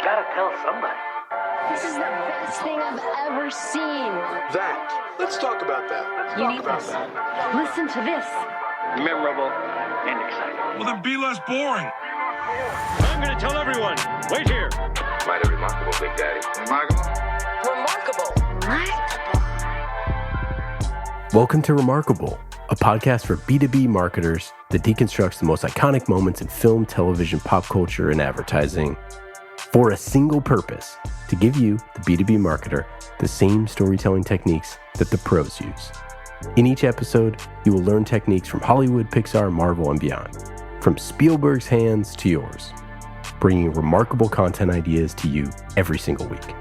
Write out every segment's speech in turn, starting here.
gotta tell somebody. This is the best thing I've ever seen. That. Let's talk about that. You need this. Listen to this. Memorable and exciting. Well, then be less boring. I'm going to tell everyone. Wait here. Mighty remarkable, Big Daddy. Remarkable? Welcome to Remarkable, a podcast for B2B marketers that deconstructs the most iconic moments in film, television, pop culture, and advertising for a single purpose: to give you, the B2B marketer, the same storytelling techniques that the pros use. In each episode, you will learn techniques from Hollywood, Pixar, Marvel, and beyond, from Spielberg's hands to yours, bringing remarkable content ideas to you every single week.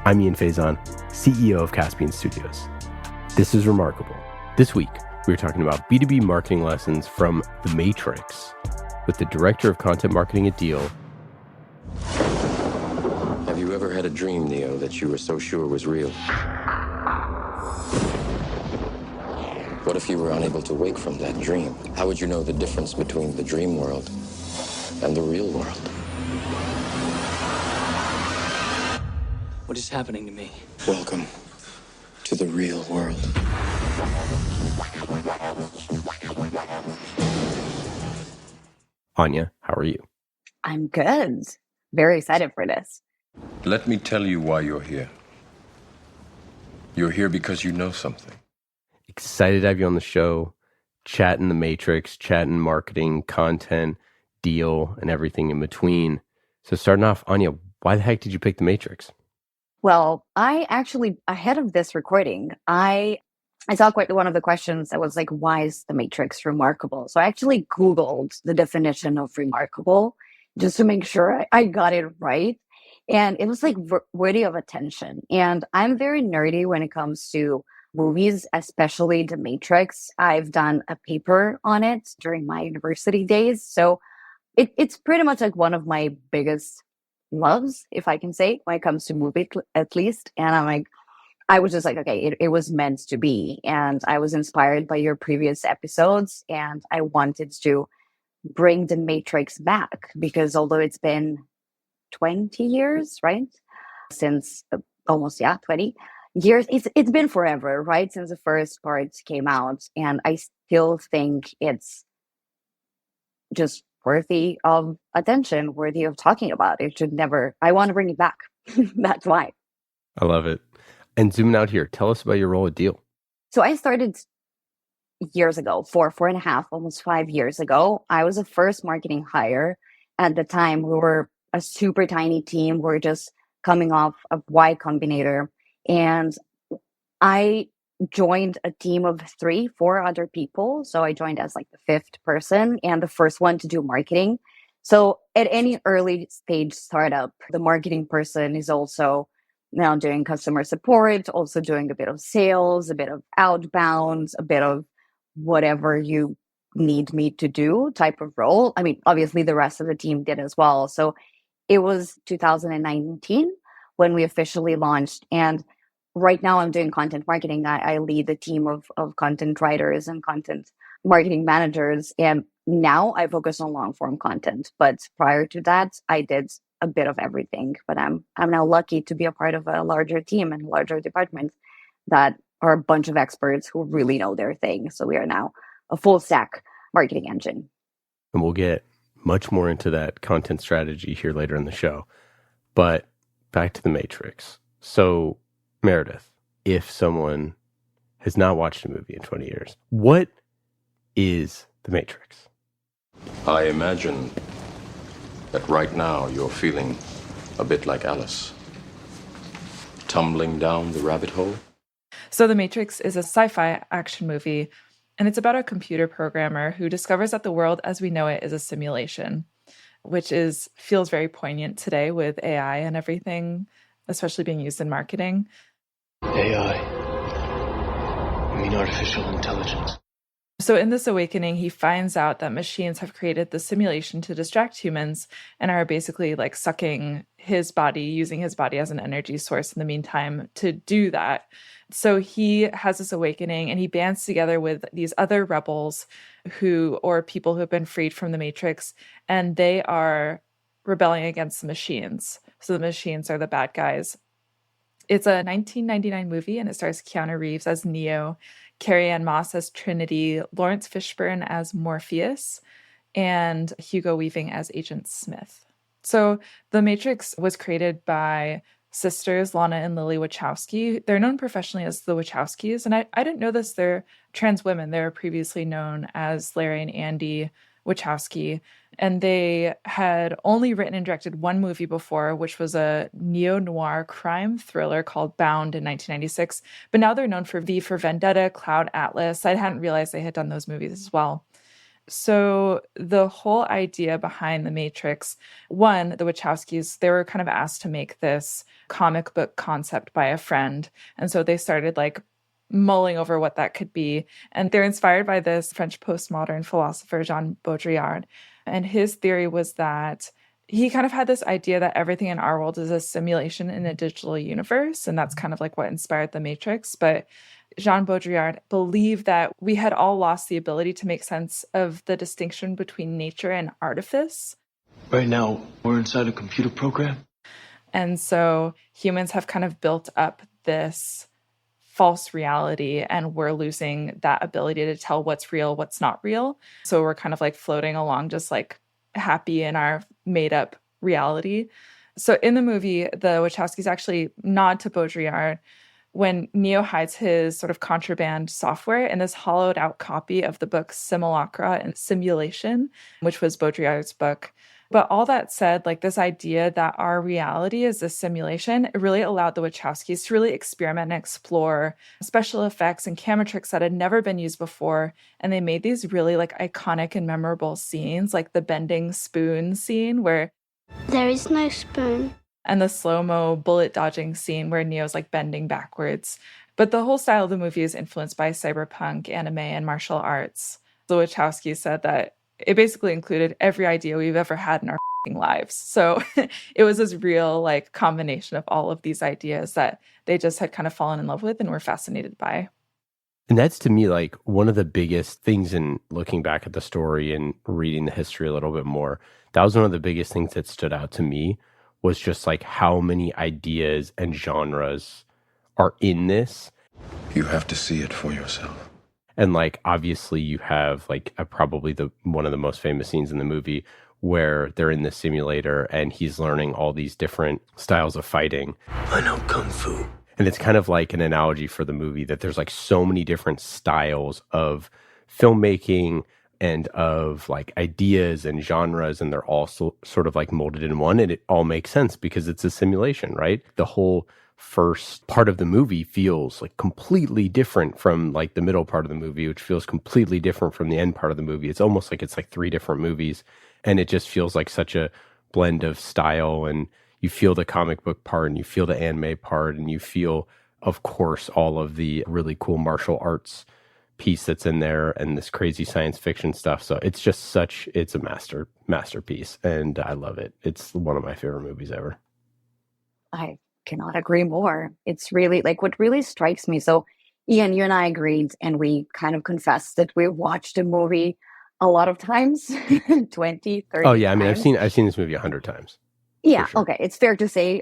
I'm Ian Faison, CEO of Caspian Studios. This is Remarkable. This week, we're talking about B2B marketing lessons from The Matrix with the Director of Content Marketing at Deel. Have you ever had a dream, Neo, that you were so sure was real? What if you were unable to wake from that dream? How would you know the difference between the dream world and the real world? What is happening to me? Welcome to the real world. Anja, how are you? I'm good. Very excited for this. Let me tell you why you're here. You're here because you know something. Excited to have you on the show, chatting The Matrix, chatting marketing, content, Deel, and everything in between. So starting off, Anja, why the heck did you pick The Matrix? Well, I actually, ahead of this recording, I saw quite one of the questions that was like, why is The Matrix remarkable? So I actually Googled the definition of remarkable just to make sure I got it right. And it was like worthy of attention. And I'm very nerdy when it comes to movies, especially The Matrix. I've done a paper on it during my university days. So it's pretty much like one of my biggest loves, if I can say, when it comes to movie, at least. And I was just like, okay, it was meant to be. And I was inspired by your previous episodes. And I wanted to bring The Matrix back because although it's been 20 years, right? Since almost, 20 years. It's been forever, right? Since the first part came out. And I still think it's just worthy of attention, worthy of talking about. It should never, I want to bring it back. That's why. I love it. And zooming out here, tell us about your role at Deel. So I started years ago, four and a half, almost 5 years ago. I was the first marketing hire. At the time, we were a super tiny team. We're just coming off of Y Combinator. And I joined a team of 4 other people. So I joined as like the 5th person and the first one to do marketing. So at any early stage startup, the marketing person is also now doing customer support, also doing a bit of sales, a bit of outbound, a bit of whatever you need me to do type of role. I mean, obviously the rest of the team did as well. So it was 2019 when we officially launched. And right now I'm doing content marketing. I lead a team of content writers and content marketing managers. And now I focus on long form content. But prior to that, I did a bit of everything. But I'm now lucky to be a part of a larger team and a larger department that are a bunch of experts who really know their thing. So we are now a full stack marketing engine. And we'll get much more into that content strategy here later in the show. But back to The Matrix. So Meredith, if someone has not watched a movie in 20 years, what is The Matrix? I imagine that right now you're feeling a bit like Alice, tumbling down the rabbit hole. So The Matrix is a sci-fi action movie, and it's about a computer programmer who discovers that the world as we know it is a simulation, which feels very poignant today with AI and everything, especially being used in marketing. AI. I mean artificial intelligence. So in this awakening, he finds out that machines have created the simulation to distract humans and are basically like sucking his body, using his body as an energy source in the meantime to do that. So he has this awakening and he bands together with these other rebels or people who have been freed from the Matrix, and they are rebelling against the machines. So the machines are the bad guys. It's a 1999 movie, and it stars Keanu Reeves as Neo, Carrie-Anne Moss as Trinity, Lawrence Fishburne as Morpheus, and Hugo Weaving as Agent Smith. So The Matrix was created by sisters Lana and Lily Wachowski. They're known professionally as the Wachowskis, and I didn't know this. They're trans women. They were previously known as Larry and Andy Wachowski, and they had only written and directed one movie before, which was a neo-noir crime thriller called Bound in 1996. But now they're known for V for Vendetta, Cloud Atlas. I hadn't realized they had done those movies as well. So the whole idea behind The Matrix, one, the Wachowskis, they were kind of asked to make this comic book concept by a friend. And so they started like mulling over what that could be. And they're inspired by this French postmodern philosopher, Jean Baudrillard. And his theory was that he kind of had this idea that everything in our world is a simulation in a digital universe. And that's kind of like what inspired The Matrix. But Jean Baudrillard believed that we had all lost the ability to make sense of the distinction between nature and artifice. Right now, we're inside a computer program. And so humans have kind of built up this false reality, and we're losing that ability to tell what's real, what's not real. So we're kind of like floating along, just like happy in our made up reality. So in the movie, the Wachowskis actually nod to Baudrillard when Neo hides his sort of contraband software in this hollowed out copy of the book Simulacra and Simulation, which was Baudrillard's book. But all that said, like this idea that our reality is a simulation, it really allowed the Wachowskis to really experiment and explore special effects and camera tricks that had never been used before. And they made these really like iconic and memorable scenes, like the bending spoon scene where There is no spoon. And the slow-mo bullet dodging scene where Neo's like bending backwards. But the whole style of the movie is influenced by cyberpunk, anime, and martial arts. The Wachowskis said that it basically included every idea we've ever had in our lives. So it was this real like combination of all of these ideas that they just had kind of fallen in love with and were fascinated by. And that's to me like one of the biggest things in looking back at the story and reading the history a little bit more. That was one of the biggest things that stood out to me, was just like how many ideas and genres are in this. You have to see it for yourself. And like, obviously you have like probably one of the most famous scenes in the movie where they're in the simulator and he's learning all these different styles of fighting. I know Kung Fu. And it's kind of like an analogy for the movie that there's like so many different styles of filmmaking and of like ideas and genres, and they're all sort of like molded in one, and it all makes sense because it's a simulation, right? The whole first part of the movie feels like completely different from like the middle part of the movie, which feels completely different from the end part of the movie. It's almost like it's like three different movies, and it just feels like such a blend of style. And you feel the comic book part, and you feel the anime part, and you feel, of course, all of the really cool martial arts piece that's in there and this crazy science fiction stuff. So it's just it's a masterpiece, and I love it. It's one of my favorite movies ever. I cannot agree more. It's really like what really strikes me. So Ian, you and I agreed, and we kind of confessed that we watched a movie a lot of times, 20, 30 Oh yeah, I mean, times. I've seen this movie 100 times. Yeah, sure. okay. It's fair to say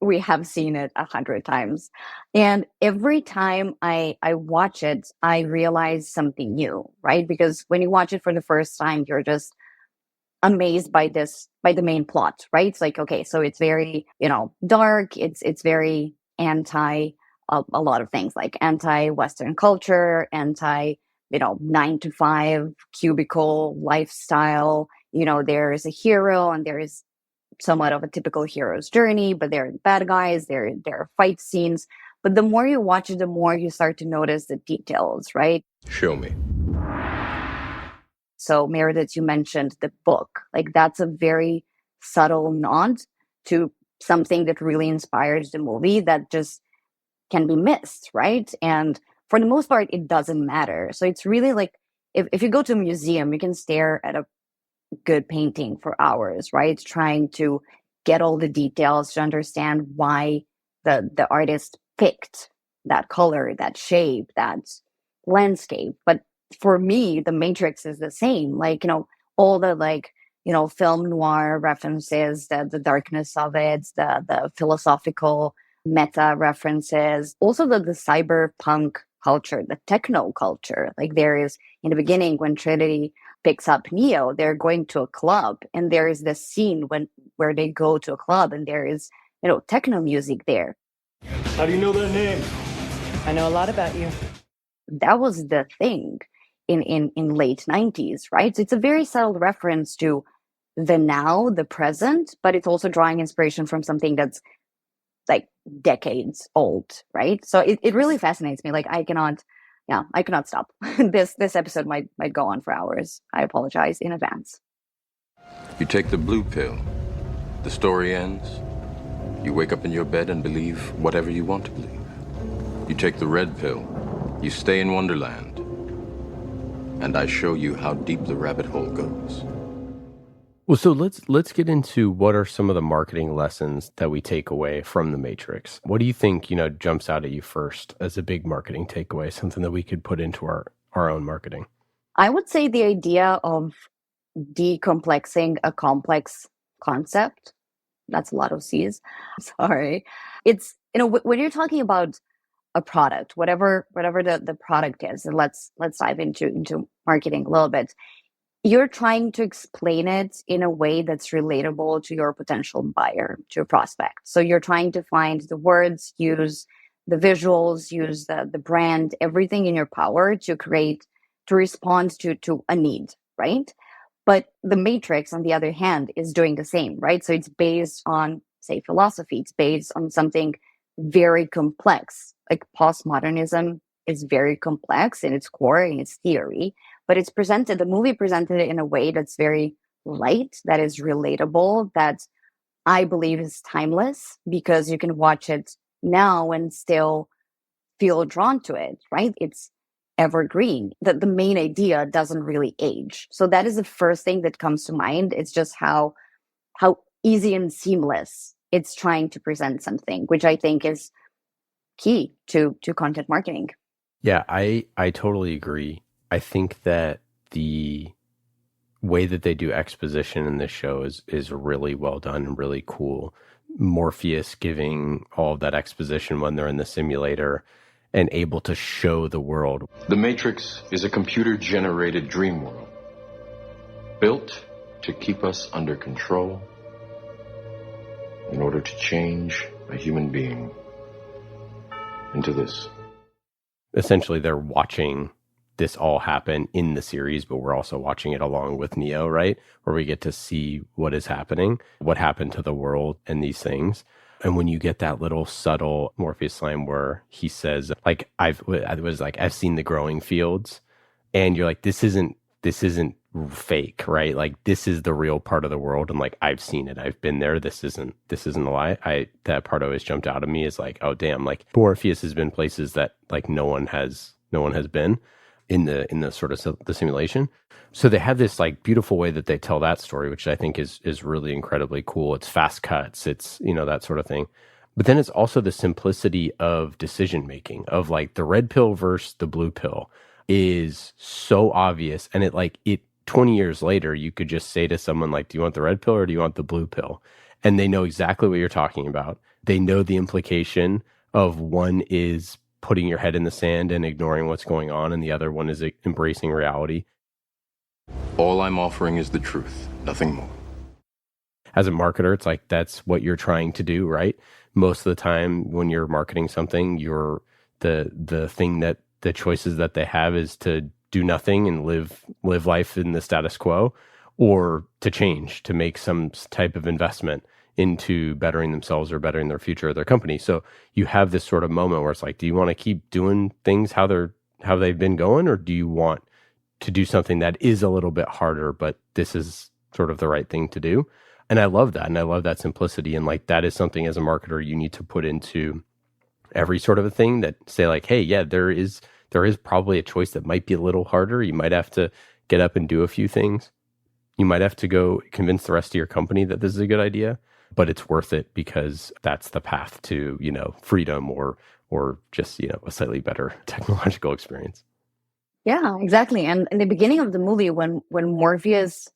we have seen it 100 times. And every time I watch it, I realize something new, right? Because when you watch it for the first time, you're just amazed by the main plot, right? It's like, okay, so it's very, dark. It's very anti a lot of things, like anti-Western culture, 9-to-5 cubicle lifestyle. There is a hero and there is somewhat of a typical hero's journey, but there are bad guys, there are fight scenes. But the more you watch it, the more you start to notice the details, right? Show me. So Meredith, you mentioned the book. Like that's a very subtle nod to something that really inspires the movie that just can be missed, right? And for the most part, it doesn't matter. So it's really like, if you go to a museum, you can stare at a good painting for hours, right? Trying to get all the details to understand why the artist picked that color, that shape, that landscape. But for me, the Matrix is the same. Like, all the like film noir references, the darkness of it, the philosophical meta references, also the cyberpunk culture, the techno culture. Like there is, in the beginning, when Trinity picks up Neo, they're going to a club, and there is this scene where they go to a club, and there is, techno music there. How do you know their name? I know a lot about you. That was the thing in late 90s, right? So it's a very subtle reference to the now, the present, but it's also drawing inspiration from something that's like decades old, right? So it really fascinates me. Like I cannot stop. This episode might go on for hours. I apologize in advance. You take the blue pill, the story ends. You wake up in your bed and believe whatever you want to believe. You take the red pill, you stay in Wonderland, and I show you how deep the rabbit hole goes. Well, so let's get into what are some of the marketing lessons that we take away from The Matrix. What do you think, jumps out at you first as a big marketing takeaway, something that we could put into our own marketing? I would say the idea of decomplexing a complex concept. That's a lot of C's. Sorry. It's, when you're talking about a product, whatever the product is, and let's dive into marketing a little bit. You're trying to explain it in a way that's relatable to your potential buyer, to your prospect. So you're trying to find the words, use the visuals, use the brand, everything in your power to respond to a need, right? But The Matrix, on the other hand, is doing the same, right? So it's based on, say, philosophy. It's based on something very complex. Like postmodernism is very complex in its core, in its theory. But the movie presented it in a way that's very light, that is relatable, that I believe is timeless, because you can watch it now and still feel drawn to it, right? It's evergreen. The main idea doesn't really age. So that is the first thing that comes to mind. It's just how easy and seamless it's trying to present something, which I think is key to content marketing. Yeah, I totally agree. I think that the way that they do exposition in this show is really well done and really cool. Morpheus giving all of that exposition when they're in the simulator and able to show the world. The Matrix is a computer-generated dream world, built to keep us under control in order to change a human being into this. Essentially, they're watching this all happen in the series, but we're also watching it along with Neo, right? Where we get to see what is happening, what happened to the world and these things. And when you get that little subtle Morpheus line where he says, like, I've seen the growing fields, and you're like, this isn't fake, right? Like, this is the real part of the world, and like, I've seen it, I've been there. This isn't a lie. That part always jumped out at me is like, oh damn, like Morpheus has been places that like no one has been in the sort of the simulation. So they have this like beautiful way that they tell that story, which I think is really incredibly cool. It's fast cuts, it's, that sort of thing. But then it's also the simplicity of decision making, of like the red pill versus the blue pill is so obvious. And it 20 years later, you could just say to someone like, do you want the red pill or do you want the blue pill? And they know exactly what you're talking about. They know the implication of one is putting your head in the sand and ignoring what's going on, and the other one is embracing reality. All I'm offering is the truth, nothing more. As a marketer, it's like that's what you're trying to do, right? Most of the time when you're marketing something, you're the thing that the choices that they have is to do nothing and live life in the status quo, or to change, to make some type of investment into bettering themselves or bettering their future or their company. So you have this sort of moment where it's like, do you want to keep doing things how they've been going, or do you want to do something that is a little bit harder, but this is sort of the right thing to do? And I love that. And I love that simplicity. And like, that is something as a marketer you need to put into every sort of a thing, that say like, hey, yeah, there is probably a choice that might be a little harder. You might have to get up and do a few things. You might have to go convince the rest of your company that this is a good idea, but it's worth it because that's the path to, freedom or just, a slightly better technological experience. Yeah, exactly. And in the beginning of the movie, when Morpheus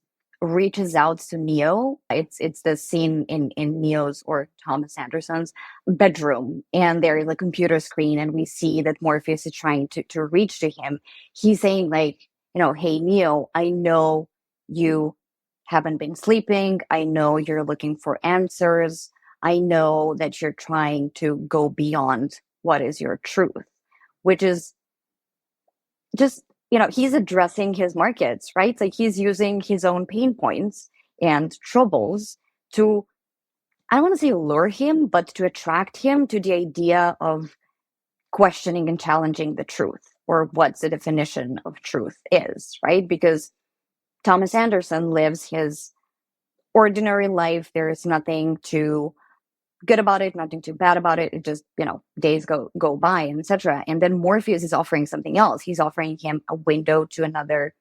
reaches out to Neo. It's the scene in Neo's or Thomas Anderson's bedroom, and there is a computer screen, and we see that Morpheus is trying to reach to him. He's saying like, hey Neo, I know you haven't been sleeping. I know you're looking for answers. I know that you're trying to go beyond what is your truth, which is just, he's addressing his markets, right? Like he's using his own pain points and troubles to, I don't want to say lure him, but to attract him to the idea of questioning and challenging the truth, or what the definition of truth is, right? Because Thomas Anderson lives his ordinary life. There is nothing too good about it, nothing too bad about it. It just, days go by, and etc. And then Morpheus is offering something else. He's offering him a window to another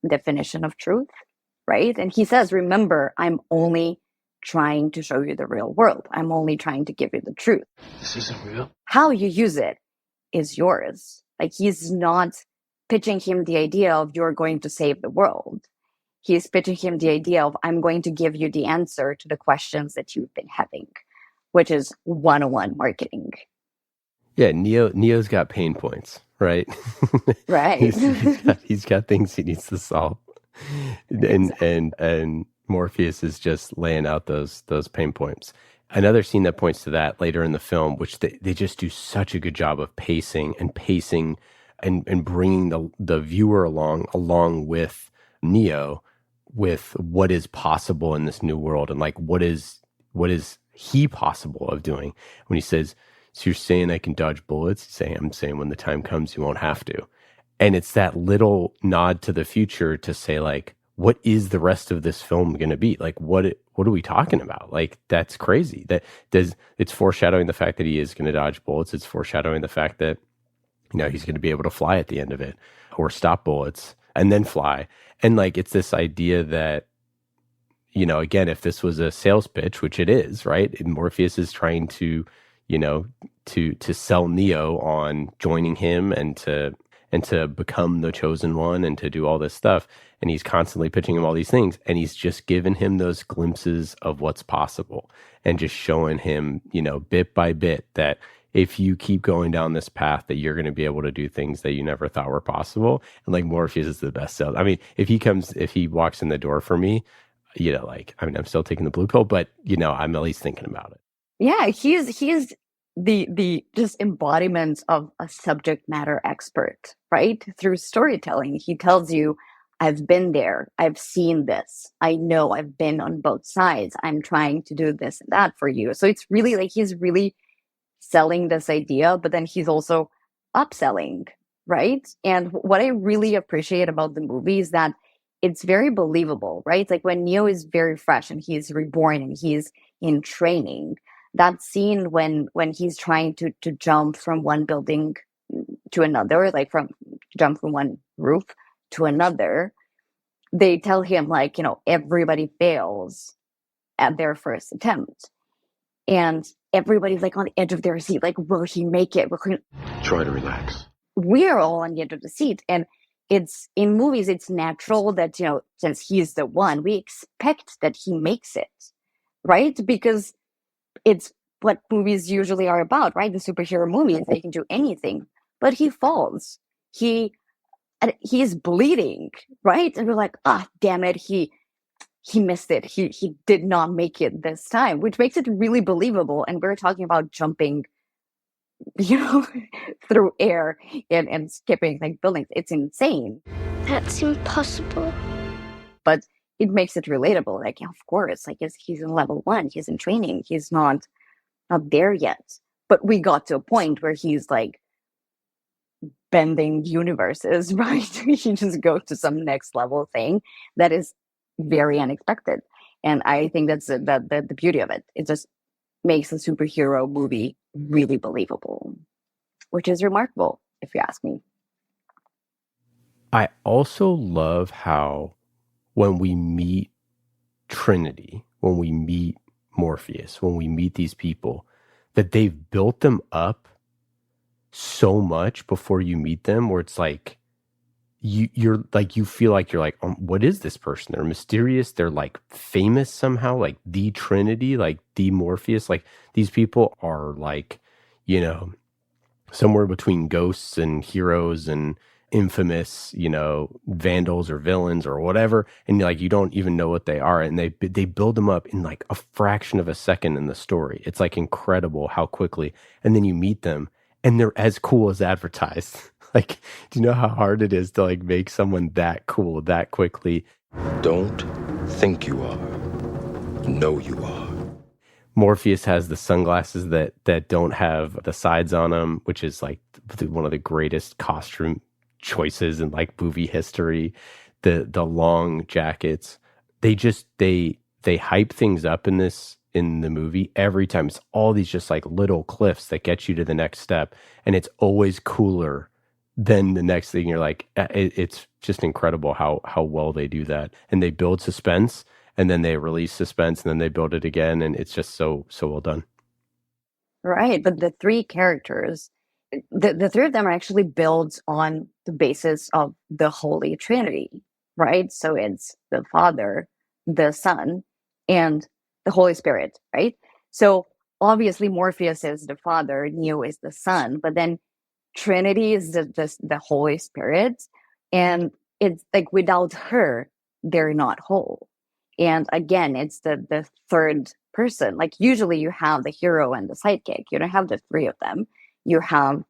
definition of truth, right? And he says, remember, I'm only trying to show you the real world. I'm only trying to give you the truth. This isn't real. How you use it is yours. Like he's not pitching him the idea of you're going to save the world. He's pitching him the idea of I'm going to give you the answer to the questions that you've been having, which is 101 marketing. Yeah, Neo's got pain points, right? Right. he's got things he needs to solve, and Morpheus is just laying out those pain points. Another scene that points to that later in the film, which they just do such a good job of pacing and bringing the viewer along with Neo, with what is possible in this new world, and like what is he possible of doing. When he says, so you're saying I can dodge bullets? I'm saying when the time comes you won't have to. And it's that little nod to the future to say like, what is the rest of this film going to be? Like what are we talking about? Like that's crazy. It's foreshadowing the fact that he is going to dodge bullets. It's foreshadowing the fact that he's going to be able to fly at the end of it, or stop bullets and then fly. And like, it's this idea that, again, if this was a sales pitch, which it is, right? And Morpheus is trying to, to sell Neo on joining him and to become the chosen one and to do all this stuff. And he's constantly pitching him all these things. And he's just giving him those glimpses of what's possible and just showing him, bit by bit that if you keep going down this path, that you're going to be able to do things that you never thought were possible. And like Morpheus is the best sales. I mean, if he walks in the door for me, I'm still taking the blue pill, but I'm at least thinking about it. Yeah, he's the just embodiment of a subject matter expert, right? Through storytelling, he tells you, I've been there, I've seen this, I know, I've been on both sides, I'm trying to do this and that for you. So it's really like he's really selling this idea, but then he's also upselling, right? And what I really appreciate about the movie is that it's very believable, right? Like when Neo is very fresh and he's reborn and he's in training, that scene when he's trying to jump from one building to another, like jump from one roof to another, they tell him like, everybody fails at their first attempt. And everybody's like on the edge of their seat, like, will he make it? Try to relax. We're all on the edge of the seat. And it's in movies, it's natural that, since he's the one, we expect that he makes it, right? Because it's what movies usually are about, right? The superhero movies, they can do anything, but he falls. He's bleeding, right? And we're like, damn it, he missed it. He did not make it this time, which makes it really believable. And we're talking about jumping, through air and skipping like buildings. It's insane. That's impossible. But it makes it relatable. Like, of course, like he's in level 1, he's in training, he's not there yet. But we got to a point where he's like bending universes, right? He just goes to some next level thing that is very unexpected. And I think that's the beauty of it. It just makes a superhero movie really believable, which is remarkable, if you ask me. I also love how when we meet Trinity, when we meet Morpheus, when we meet these people, that they've built them up so much before you meet them, where it's like you're like, you feel like you're like, what is this person? They're mysterious. They're like famous somehow, like the Trinity, like the Morpheus. Like these people are like, you know, somewhere between ghosts and heroes and infamous, you know, vandals or villains or whatever. And like, you don't even know what they are. And they build them up in like a fraction of a second in the story. It's like incredible how quickly. And then you meet them and they're as cool as advertised. Like, do you know how hard it is to like make someone that cool that quickly? Don't think you are. Know you are. Morpheus has the sunglasses that don't have the sides on them, which is like one of the greatest costume choices in like movie history. The long jackets, they hype things up in the movie every time. It's all these just like little cliffs that get you to the next step, and it's always cooler than the next thing. You're like, it's just incredible how well they do that, and they build suspense, and then they release suspense, and then they build it again, and it's just so well done. Right, but the three characters, the three of them are actually built on the basis of the Holy Trinity, right? So it's the Father, the Son, and the Holy Spirit, right? So obviously Morpheus is the Father, Neo is the Son, but then Trinity is the Holy Spirit, and it's like without her, they're not whole. And again, it's the third person. Like usually you have the hero and the sidekick. You don't have the three of them. You have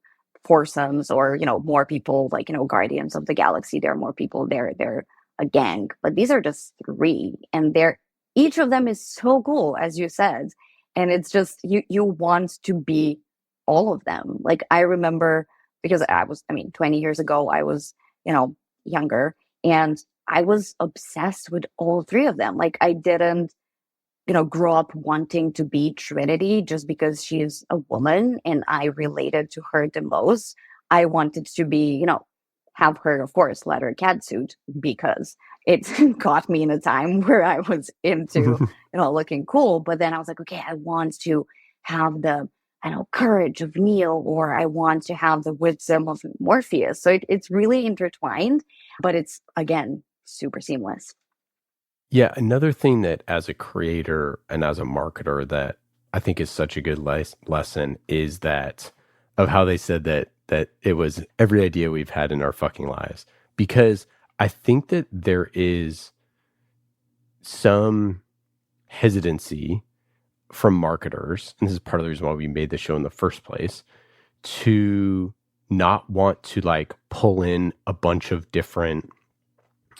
foursomes or, you know, more people, like, you know, Guardians of the Galaxy. There are more people there. They're a gang, but these are just three, and each of them is so cool, as you said. And it's just you want to be all of them. Like I remember, because 20 years ago I was, you know, younger, and I was obsessed with all three of them. Like I didn't, you know, grow up wanting to be Trinity just because she's a woman and I related to her the most. I wanted to be, you know, have her, of course, leather catsuit because it got me in a time where I was into, you know, looking cool. But then I was like, okay, I want to have the, I know, courage of Neo, or I want to have the wisdom of Morpheus. So it's really intertwined, but it's, again, super seamless. Yeah, another thing that as a creator and as a marketer that I think is such a good lesson is that of how they said that it was every idea we've had in our fucking lives. Because I think that there is some hesitancy from marketers, and this is part of the reason why we made the show in the first place, to not want to like pull in a bunch of different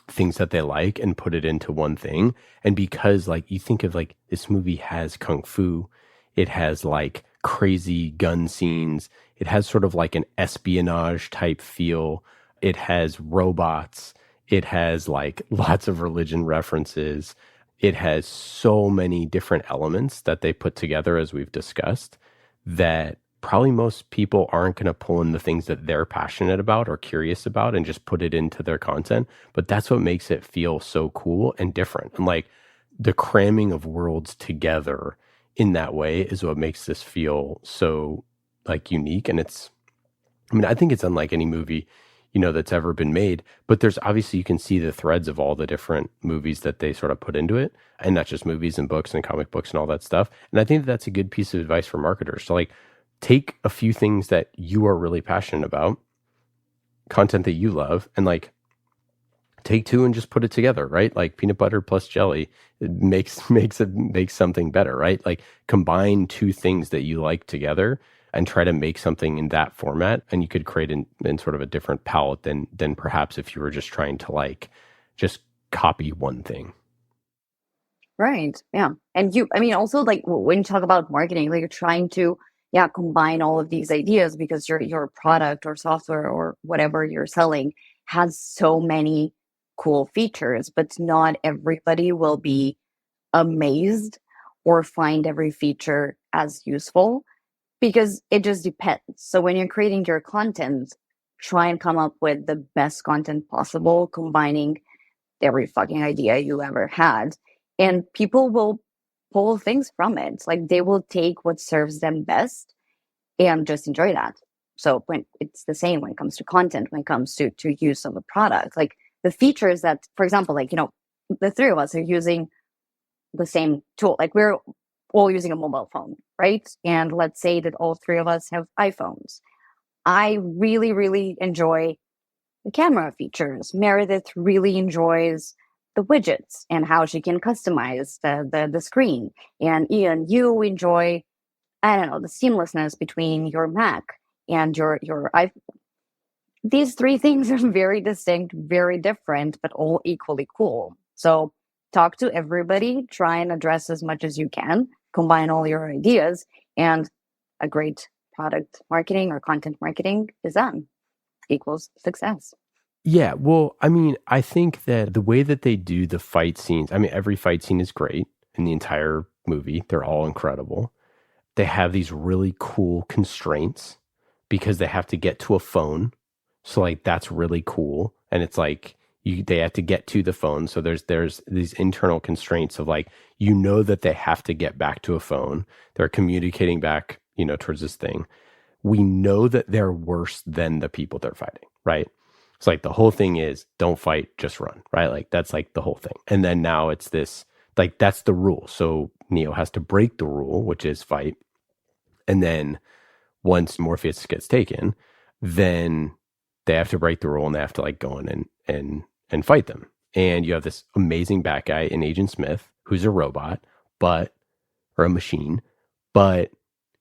things that they like and put it into one thing. And because like you think of like this movie has kung fu, it has like crazy gun scenes, it has sort of like an espionage type feel, it has robots, it has like lots of religion references, it has so many different elements that they put together, as we've discussed, that probably most people aren't going to pull in the things that they're passionate about or curious about and just put it into their content. But that's what makes it feel so cool and different. And like the cramming of worlds together in that way is what makes this feel so like unique. And I think it's unlike any movie, you know, that's ever been made. But there's obviously, you can see the threads of all the different movies that they sort of put into it, and not just movies and books and comic books and all that stuff. And I think that's a good piece of advice for marketers. So like, take a few things that you are really passionate about, content that you love, and like take two and just put it together, right? Like peanut butter plus jelly, it makes something better, right? Like combine two things that you like together and try to make something in that format, and you could create in sort of a different palette than perhaps if you were just trying to like just copy one thing. Right. Yeah. And also like when you talk about marketing, like you're trying to combine all of these ideas because your product or software or whatever you're selling has so many cool features, but not everybody will be amazed or find every feature as useful because it just depends. So when you're creating your content, try and come up with the best content possible, combining every fucking idea you ever had, and people will pull things from it. Like they will take what serves them best and just enjoy that. So when it's the same when it comes to content, when it comes to use of a product, like the features that, for example, like, the three of us are using the same tool. Like we're all using a mobile phone, right? And let's say that all three of us have iPhones. I really, really enjoy the camera features. Meredith really enjoys the widgets and how she can customize the screen. And Ian, you enjoy, I don't know, the seamlessness between your Mac and your iPhone. These three things are very distinct, very different, but all equally cool. So talk to everybody, try and address as much as you can, combine all your ideas, and a great product marketing or content marketing is done. Equals success. Yeah, well, I mean, I think that the way that they do the fight scenes, I mean, every fight scene is great in the entire movie. They're all incredible. They have these really cool constraints because they have to get to a phone. So like that's really cool. And it's like they have to get to the phone. So there's these internal constraints of like, that they have to get back to a phone. They're communicating back, towards this thing. We know that they're worse than the people they're fighting, right? It's like the whole thing is don't fight, just run, right? Like that's like the whole thing. And then now it's this, like that's the rule. So Neo has to break the rule, which is fight. And then once Morpheus gets taken, then they have to break the rule and they have to like go in and fight them. And you have this amazing bad guy in Agent Smith, who's a robot, or a machine, but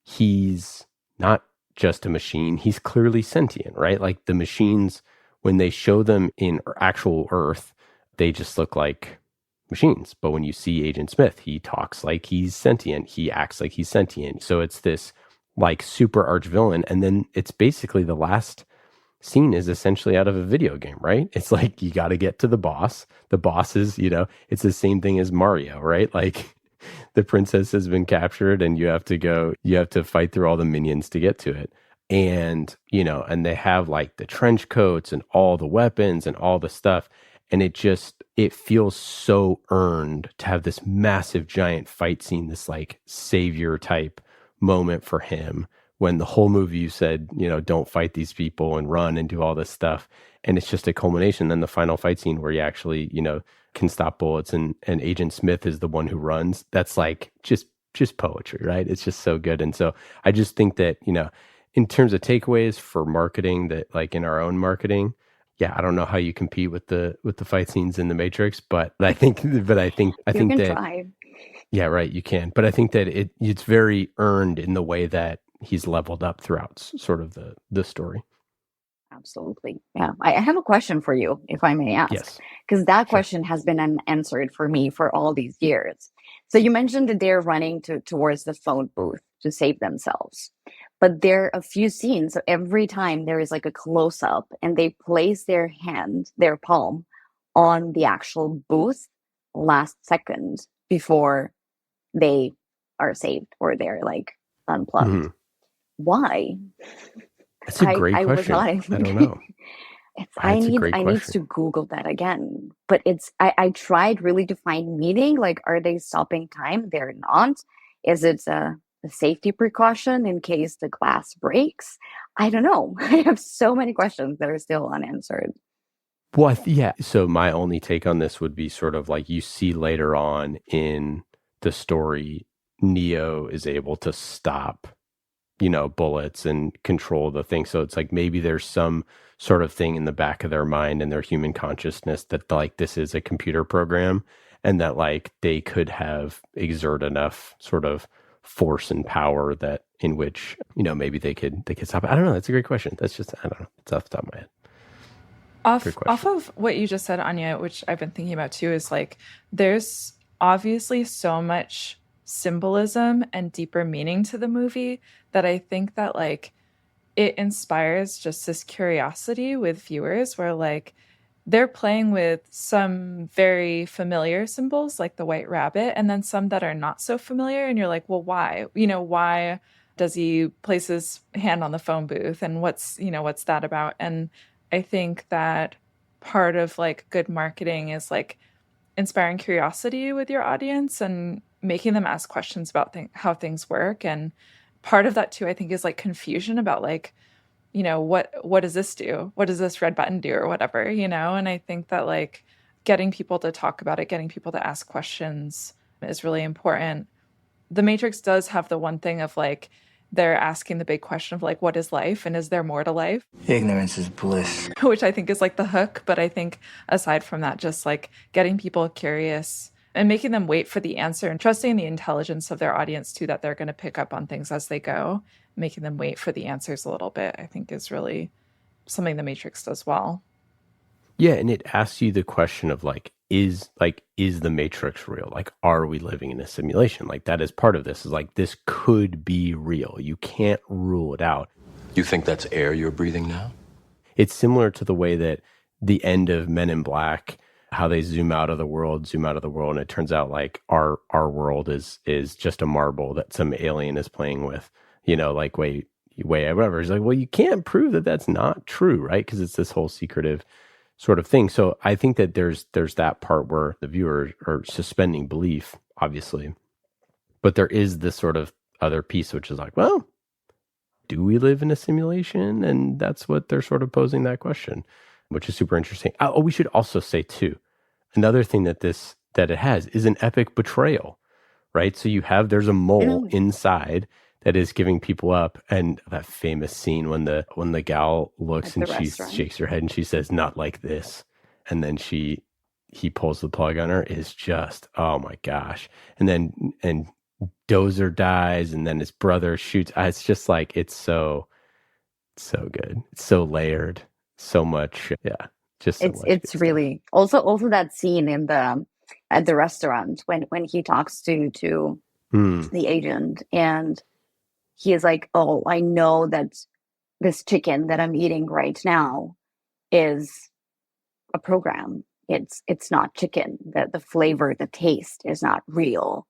he's not just a machine. He's clearly sentient, right? Like the machines, when they show them in actual Earth, they just look like machines. But when you see Agent Smith, he talks like he's sentient. He acts like he's sentient. So it's this like super arch villain. And then it's basically the last scene is essentially out of a video game, right? It's like you got to get to the boss. The boss is, it's the same thing as Mario, right? Like the princess has been captured and you have to fight through all the minions to get to it. And, and they have like the trench coats and all the weapons and all the stuff. And it feels so earned to have this massive giant fight scene, this like savior type moment for him when the whole movie you said, don't fight these people and run and do all this stuff. And it's just a culmination. Then the final fight scene where you actually, can stop bullets and Agent Smith is the one who runs. That's like just poetry, right? It's just so good. And so I just think that, in terms of takeaways for marketing, that like in our own marketing, I don't know how you compete with the fight scenes in the Matrix, but I think that try. Yeah, right, you can. But I think that it's very earned in the way that he's leveled up throughout sort of the story. Absolutely. Yeah. I have a question for you, if I may ask. Yes. Because that question has been unanswered for me for all these years. So you mentioned that they're running towards the phone booth to save themselves. But there are a few scenes. So every time there is like a close up and they place their palm on the actual booth last second before they are saved or they're like unplugged. Mm-hmm. Why? That's a great question. I don't know. I need to Google that again. But I tried really to find meaning. Like, are they stopping time? They're not. Is it a safety precaution in case the glass breaks? I don't know. I have so many questions that are still unanswered. Well, so my only take on this would be sort of like you see later on in the story, Neo is able to stop, bullets and control the thing. So it's like maybe there's some sort of thing in the back of their mind and their human consciousness that like this is a computer program and that like they could have exert enough sort of force and power that in which, maybe they could stop it. I don't know. That's a great question. That's just, I don't know. It's off the top of my head. Off of what you just said, Anja, which I've been thinking about too, is like there's obviously so much symbolism and deeper meaning to the movie that I think that like it inspires just this curiosity with viewers where like they're playing with some very familiar symbols like the white rabbit and then some that are not so familiar and you're like, well, why? Why does he place his hand on the phone booth and what's that about? And I think that part of like good marketing is like inspiring curiosity with your audience and making them ask questions about how things work. And part of that too, I think, is like confusion about like what does this do? What does this red button do or whatever, And I think that like getting people to talk about it, getting people to ask questions is really important. The Matrix does have the one thing of like, they're asking the big question of like, what is life? And is there more to life? Ignorance is bliss. Which I think is like the hook. But I think aside from that, just like getting people curious and making them wait for the answer and trusting the intelligence of their audience too, that they're going to pick up on things as they go, making them wait for the answers a little bit, I think is really something the Matrix does well. Yeah, and it asks you the question of is the Matrix real? Like, are we living in a simulation? Like, that is part of this, is like, this could be real. You can't rule it out. You think that's air you're breathing now? It's similar to the way that the end of Men in Black, how they zoom out of the world, and it turns out like our world is just a marble that some alien is playing with, like way, whatever. It's like, well, you can't prove that that's not true, right? Because it's this whole secretive sort of thing. So I think that there's that part where the viewers are suspending belief, obviously, but there is this sort of other piece, which is like, well, do we live in a simulation? And that's what they're sort of posing that question, which is super interesting. Oh, we should also say too, another thing that it has is an epic betrayal, right? So there's a mole inside that is giving people up, and that famous scene when the gal looks and she shakes her head and she says, "Not like this," and then he pulls the plug on her, is just, oh my gosh. And Dozer dies, and then his brother shoots. It's just like, it's so good. It's so layered, so much. Yeah, just so it's really also that scene at the restaurant when he talks to the agent, and he is like, oh, I know that this chicken that I'm eating right now is a program. It's not chicken. The flavor, the taste is not real.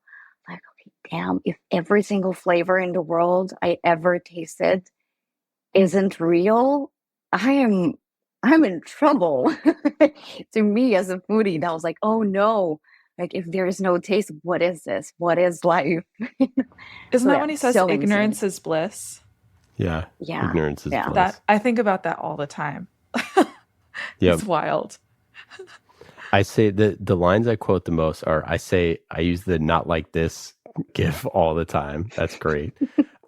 Like, okay, damn, if every single flavor in the world I ever tasted isn't real, I'm in trouble. To me as a foodie, that was like, oh no. Like, if there is no taste, what is this? What is life? Isn't that when he says ignorance is bliss? Yeah. Ignorance is bliss. That, I think about that all the time. It's wild. I say the lines I quote the most are, I use the "not like this" gif all the time. That's great.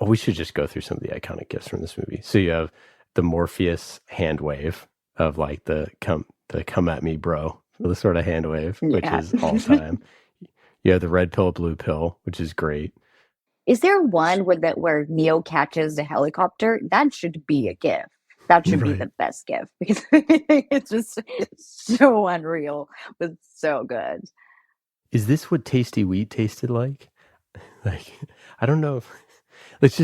We should just go through some of the iconic gifs from this movie. So you have the Morpheus hand wave of like the come at me, bro. The sort of hand wave, which is all time. You have the red pill, blue pill, which is great. Is there one where Neo catches the helicopter? That should be a gift. That should be the best gift, because it's just so unreal, but so good. Is this what Tasty Wheat tasted like? Like, I don't know. It's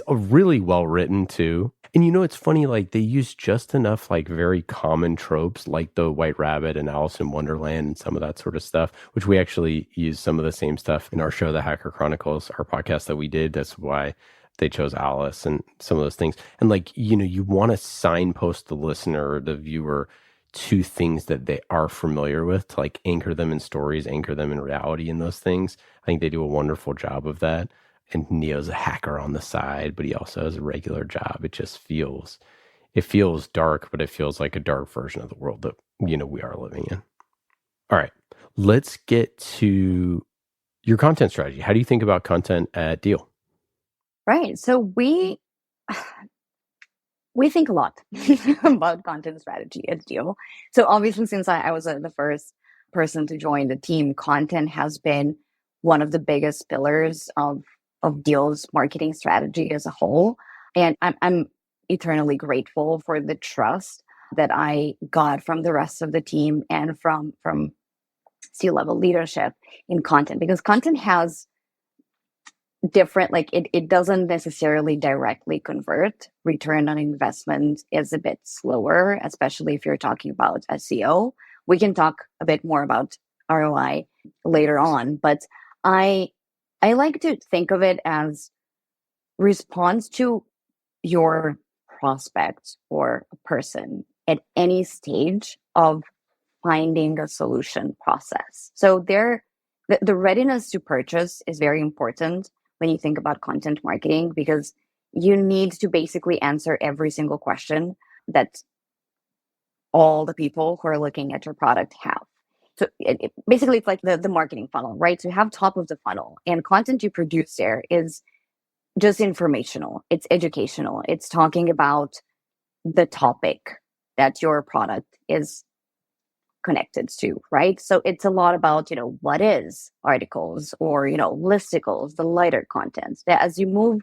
a really well written too. And it's funny, like they use just enough like very common tropes like the White Rabbit and Alice in Wonderland and some of that sort of stuff, which we actually use some of the same stuff in our show, The Hacker Chronicles, our podcast that we did. That's why they chose Alice and some of those things. And like, you want to signpost the listener or the viewer to things that they are familiar with, to like anchor them in stories, anchor them in reality in those things. I think they do a wonderful job of that. And Neo's a hacker on the side, but he also has a regular job. It feels dark, but it feels like a dark version of the world that, we are living in. All right, let's get to your content strategy. How do you think about content at Deel? Right. So we think a lot about content strategy at Deel. So obviously, since I was the first person to join the team, content has been one of the biggest pillars of Deel's marketing strategy as a whole. And I'm eternally grateful for the trust that I got from the rest of the team and from C-level leadership in content, because content has different, like it doesn't necessarily directly convert. Return on investment is a bit slower, especially if you're talking about SEO. We can talk a bit more about ROI later on, but I like to think of it as response to your prospect or a person at any stage of finding a solution process. So the readiness to purchase is very important when you think about content marketing, because you need to basically answer every single question that all the people who are looking at your product have. So basically, it's like the marketing funnel, right? So you have top of the funnel, and content you produce there is just informational. It's educational. It's talking about the topic that your product is connected to, right? So it's a lot about, what is articles or, listicles, the lighter content. That as you move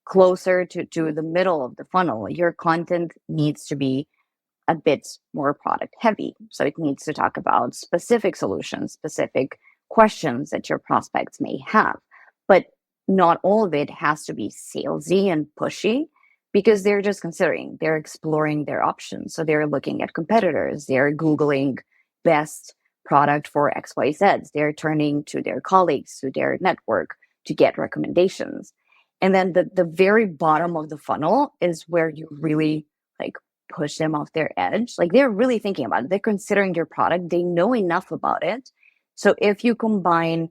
closer to the middle of the funnel, your content needs to be a bit more product heavy. So it needs to talk about specific solutions, specific questions that your prospects may have. But not all of it has to be salesy and pushy, because they're just considering, they're exploring their options. So they're looking at competitors, they're Googling best product for XYZ. They're turning to their colleagues, to their network to get recommendations. And then the very bottom of the funnel is where you really push them off their edge. They're really thinking about it. They're considering your product. They know enough about it. So if you combine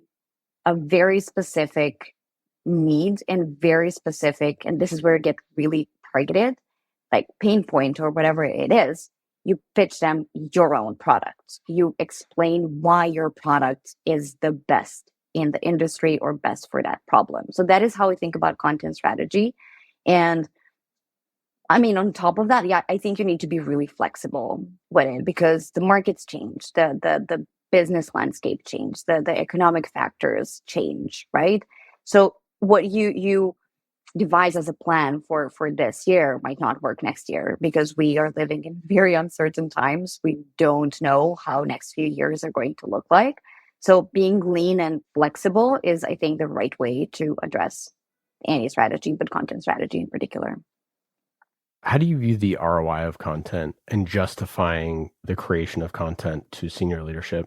a very specific need and very specific, and this is where it gets really targeted, like pain point or whatever it is, you pitch them your own product. You explain why your product is the best in the industry or best for that problem. So that is how we think about content strategy. And I mean, on top of that, yeah, I think you need to be really flexible with it, because the markets change, the business landscape change, the economic factors change, right? So what you devise as a plan for this year might not work next year, because we are living in very uncertain times. We don't know how next few years are going to look like. So being lean and flexible is, I think, the right way to address any strategy, but content strategy in particular. How do you view the ROI of content and justifying the creation of content to senior leadership?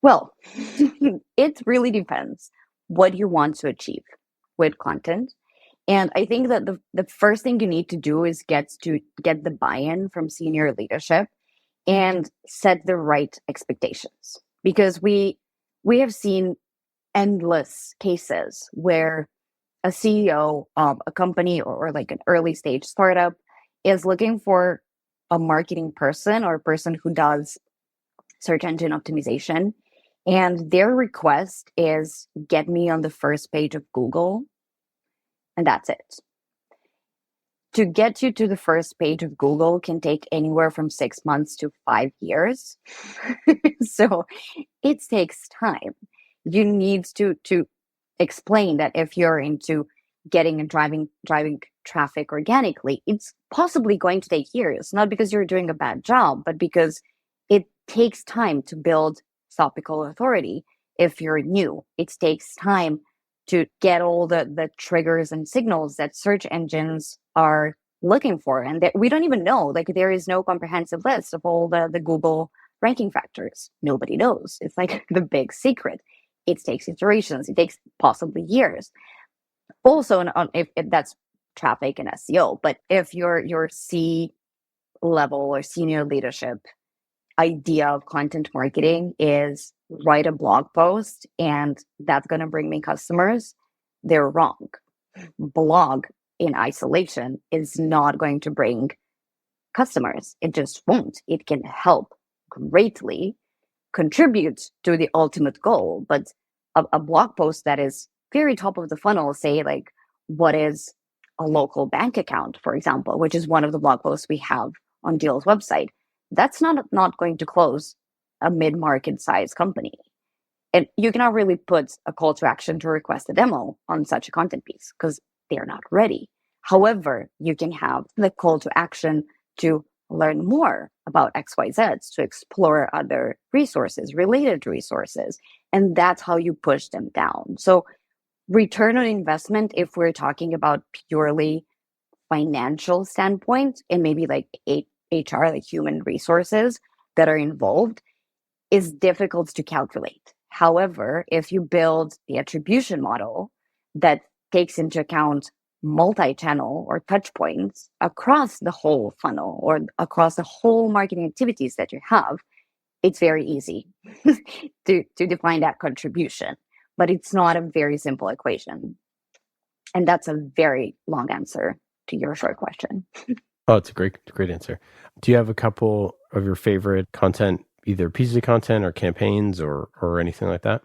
Well, it really depends what you want to achieve with content. And I think that the first thing you need to do is get the buy-in from senior leadership and set the right expectations. Because we have seen endless cases where a CEO of a company or like an early stage startup is looking for a marketing person or a person who does search engine optimization. And their request is, get me on the first page of Google. And that's it. To get you to the first page of Google can take anywhere from 6 months to 5 years. So it takes time. You need to explain that if you're into getting and driving traffic organically, it's possibly going to take years, not because you're doing a bad job, but because it takes time to build topical authority. If you're new, it takes time to get all the triggers and signals that search engines are looking for, and that we don't even know. There is no comprehensive list of all the Google ranking factors. Nobody knows. It's like the big secret. It takes iterations. It takes possibly years. Also, if that's traffic and SEO, but if your C-level or senior leadership idea of content marketing is write a blog post and that's going to bring me customers, they're wrong. Blog in isolation is not going to bring customers. It just won't. It can help greatly, contribute to the ultimate goal, but a blog post that is very top of the funnel, say like, what is a local bank account, for example, which is one of the blog posts we have on Deel's website, that's not going to close a mid-market size company. And you cannot really put a call to action to request a demo on such a content piece because they're not ready. However, you can have the call to action to learn more about XYZ, to explore other resources, related resources, and that's how you push them down. So return on investment, if we're talking about purely financial standpoint and maybe like HR, like human resources that are involved, is difficult to calculate. However, if you build the attribution model that takes into account multi-channel or touch points across the whole funnel or across the whole marketing activities that you have, it's very easy to define that contribution. But it's not a very simple equation. And that's a very long answer to your short question. Oh, it's a great answer. Do you have a couple of your favorite content, either pieces of content or campaigns or anything like that?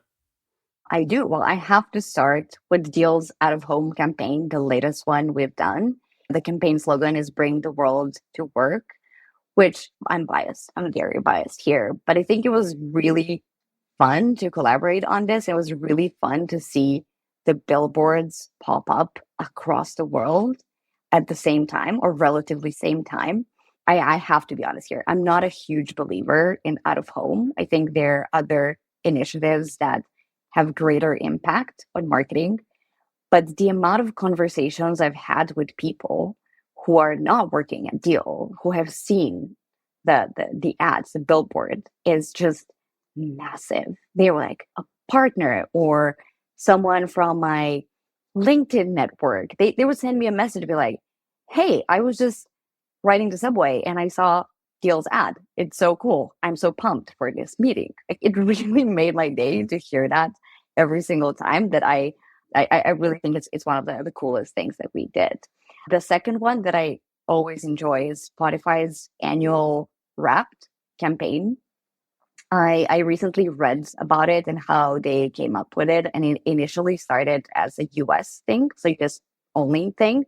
I do. Well, I have to start with Deel's out of home campaign, the latest one we've done. The campaign slogan is Bring the World to Work, which I'm biased. I'm very biased here, but I think it was really fun to collaborate on this. It was really fun to see the billboards pop up across the world at the same time or relatively same time. I have to be honest here. I'm not a huge believer in out of home. I think there are other initiatives that have greater impact on marketing. But the amount of conversations I've had with people who are not working at Deel, who have seen the ads, the billboard, is just massive. They were like a partner or someone from my LinkedIn network. They would send me a message to be like, hey, I was just riding the subway and I saw Deel's ad. It's so cool. I'm so pumped for this meeting. It really made my day to hear that every single time. That I really think it's one of the coolest things that we did. The second one that I always enjoy is Spotify's annual Wrapped campaign. I recently read about it and how they came up with it. And it initially started as a US thing, so just only thing.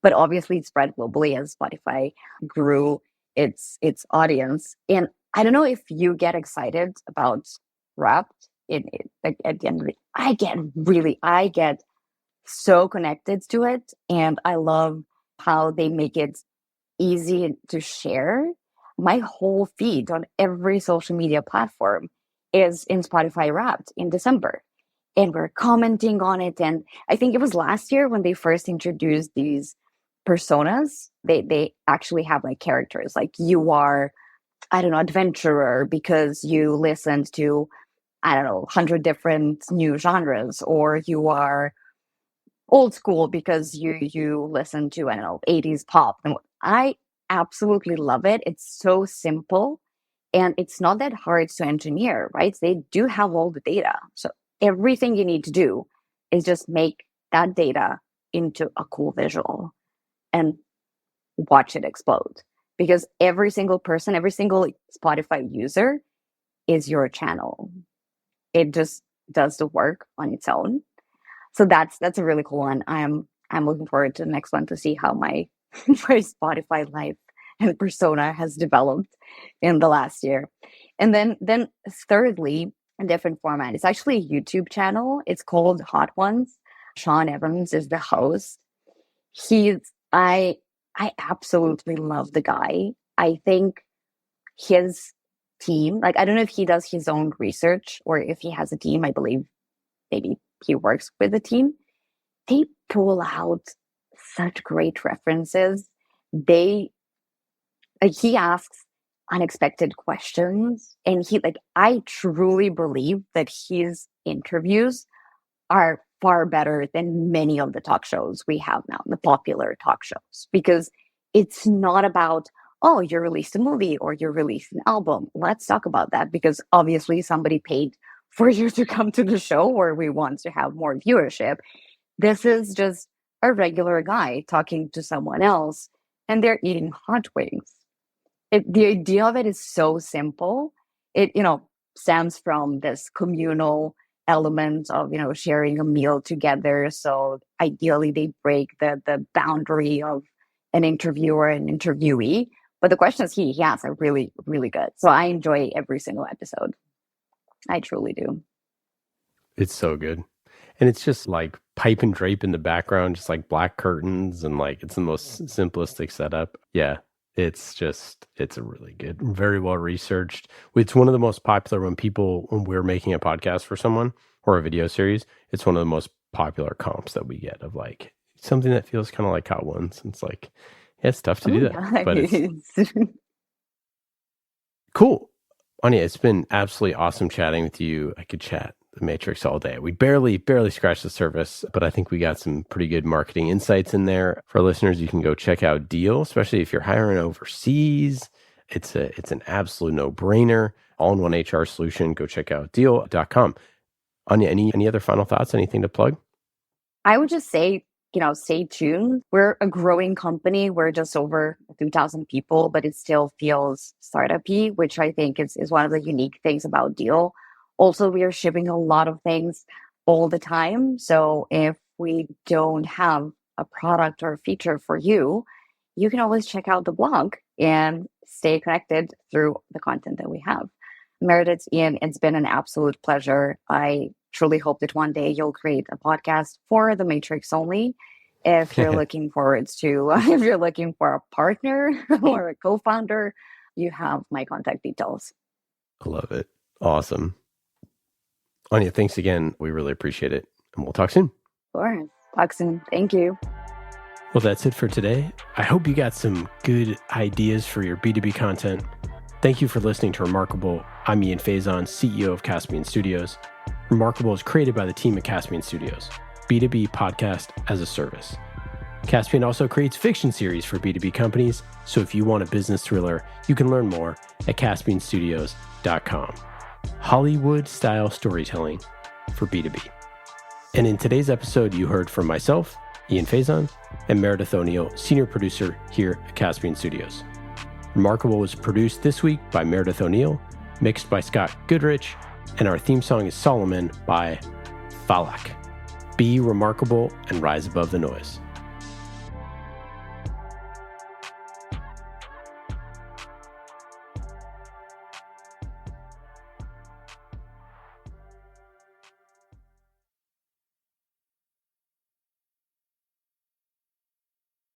But obviously it spread globally as Spotify grew its audience. And I don't know if you get excited about Wrapped like at the end of it. I get so connected to it. And I love how they make it easy to share. My whole feed on every social media platform is in Spotify Wrapped in December. And we're commenting on it. And I think it was last year when they first introduced these personas. They actually have like characters, like you are, I don't know, adventurer because you listened to, I don't know, 100 different new genres, or you are old school because you listen to, I don't know, 80s pop. And I absolutely love it. It's so simple and it's not that hard to engineer, right? They do have all the data. So everything you need to do is just make that data into a cool visual and watch it explode. Because every single person, every single Spotify user is your channel. It just does the work on its own. So that's a really cool one. I'm looking forward to the next one to see how my Spotify life and persona has developed in the last year. And then thirdly, a different format. It's actually a YouTube channel. It's called Hot Ones. Sean Evans is the host. I absolutely love the guy. I think his team, like, I don't know if he does his own research or if he has a team. I believe maybe he works with a team. They pull out such great references. He asks unexpected questions, and I truly believe that his interviews are far better than many of the talk shows we have now, the popular talk shows, because it's not about, oh, you released a movie or you released an album. Let's talk about that, because obviously somebody paid for you to come to the show, or we want to have more viewership. This is just a regular guy talking to someone else, and they're eating hot wings. The idea of it is so simple. It, stems from this communal element of, sharing a meal together. So ideally they break the boundary of an interviewer and interviewee. But the questions he asks are really, really good. So I enjoy every single episode. I truly do. It's so good. And it's just like pipe and drape in the background, just like black curtains, and like it's the most simplistic setup. Yeah, it's a really good, very well researched. It's one of the most popular when we're making a podcast for someone or a video series, it's one of the most popular comps that we get of like something that feels kind of like Hot Ones. And it's like, yeah, it's tough to do that. Nice. But it's cool. Anja, it's been absolutely awesome chatting with you. I could chat the Matrix all day. We barely scratched the surface, but I think we got some pretty good marketing insights in there. For listeners, you can go check out Deel, especially if you're hiring overseas. It's an absolute no-brainer. All-in-one HR solution. Go check out Deel.com. Anja, any other final thoughts? Anything to plug? I would just say stay tuned. We're a growing company. We're just over 2,000 people, but it still feels startup-y, which I think is one of the unique things about Deel. Also, we are shipping a lot of things all the time. So if we don't have a product or a feature for you, you can always check out the blog and stay connected through the content that we have. Meredith, Ian, it's been an absolute pleasure. I truly hope that one day you'll create a podcast for the Matrix only. If you're looking forward to, if you're looking for a partner or a co-founder, you have my contact details. I love it. Awesome. Anja, thanks again. We really appreciate it. And we'll talk soon. Sure. Talk soon. Thank you. Well, that's it for today. I hope you got some good ideas for your B2B content. Thank you for listening to Remarkable. I'm Ian Faison, CEO of Caspian Studios. Remarkable is created by the team at Caspian Studios, B2B podcast as a service. Caspian also creates fiction series for B2B companies, so if you want a business thriller, you can learn more at caspianstudios.com. Hollywood-style storytelling for B2B. And in today's episode, you heard from myself, Ian Faison, and Meredith O'Neill, senior producer here at Caspian Studios. Remarkable was produced this week by Meredith O'Neill, mixed by Scott Goodrich, and our theme song is Solomon by Falak. Be remarkable and rise above the noise.